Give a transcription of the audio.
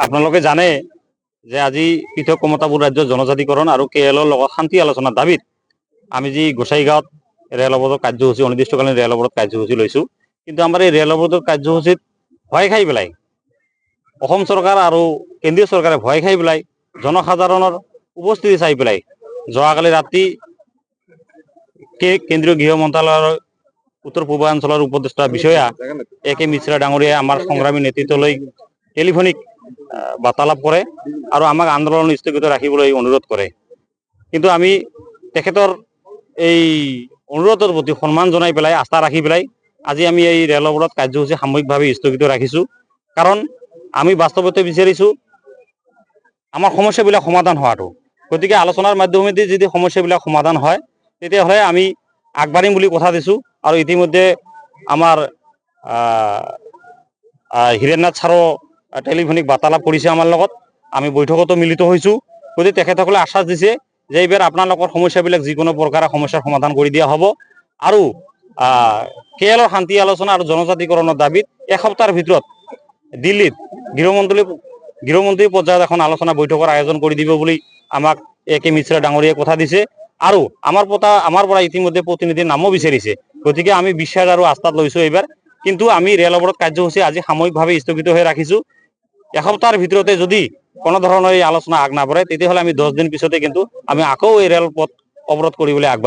আপোনালোকে জানে যে আজি পৃথক কমতাপুৰ ৰাজ্যৰ জনজাতিকৰণ আৰু কেএলৰ লগত শান্তি আলোচনাৰ দাবীত আমি যি গোসাইগাঁৱত ৰেল অৱৰোধ কাৰ্যসূচী অনিৰ্দিষ্টকালীন ৰেল অৱৰোধ কাৰ্যসূচী লৈছোঁ। কিন্তু আমাৰ এই ৰেল অৱৰোধ কাৰ্যসূচীত ভয় খাই পেলাই অসম চৰকাৰ আৰু কেন্দ্ৰীয় চৰকাৰে ভয় খাই পেলাই জনসাধাৰণৰ উপস্থিতি চাই পেলাই যোৱাকালি ৰাতি কেন্দ্ৰীয় গৃহ মন্ত্ৰালয়ৰ উত্তৰ পূৰ্বাঞ্চলৰ উপদেষ্টা বিষয়া এ.কে. মিশ্ৰা ডাঙৰীয়াই আমাৰ সংগ্ৰামী নেতৃত্বলৈ টেলিফোনিক বাৰ্তালাপ কৰে আৰু আমাক আন্দোলন স্থগিত ৰাখিবলৈ অনুৰোধ কৰে। কিন্তু আমি তেখেতৰ এই অনুৰোধৰ প্ৰতি সন্মান জনাই পেলাই আস্থা ৰাখি পেলাই আজি আমি এই ৰেল অৱৰোধ কাৰ্যসূচী সাময়িকভাৱে স্থগিত ৰাখিছোঁ। কাৰণ আমি বাস্তৱতে বিচাৰিছোঁ আমাৰ সমস্যাবিলাক সমাধান হোৱাটো। গতিকে আলোচনাৰ মাধ্যমেদি যদি সমস্যাবিলাক সমাধান হয় তেতিয়াহ'লে আমি আগবাঢ়িম বুলি কথা দিছোঁ। আৰু ইতিমধ্যে আমাৰ হীৰেন্নাথ ছাৰো টেলিফোনিক বাৰ্তালাপ কৰিছে আমাৰ লগত, আমি বৈঠকতো মিলিত হৈছোঁ। গতিকে তেখেতসকলে আশ্বাস দিছে যে এইবাৰ আপোনালোকৰ সমস্যাবিলাক যিকোনো প্ৰকাৰে সমস্যাৰ সমাধান কৰি দিয়া হ'ব আৰু কেএলৰ শান্তি আলোচনা আৰু জনজাতিকৰণৰ দাবীত এসপ্তাহৰ ভিতৰত দিল্লীত গৃহমন্ত্ৰী পৰ্যায়ত এখন আলোচনা বৈঠকৰ আয়োজন কৰি দিব বুলি আমাক এ.কে. মিশ্ৰা ডাঙৰীয়াই কথা দিছে আৰু আমাৰ পৰা ইতিমধ্যে প্ৰতিনিধিৰ নামো বিচাৰিছে। গতিকে আমি বিশ্বাস আৰু আস্থাত লৈছোঁ এইবাৰ। কিন্তু আমি ৰেল অৱৰোধ কাৰ্যসূচী আজি সাময়িকভাৱে স্থগিত হৈ ৰাখিছোঁ। এসপ্তাহৰ ভিতৰতে যদি কোনো ধৰণৰ এই আলোচনা আগ নাবঢ়ে তেতিয়াহ'লে আমি 10 দিন পিছতে কিন্তু আমি আকৌ এই ৰেলপথ অৱৰোধ কৰিবলৈ আগবাঢ়িম।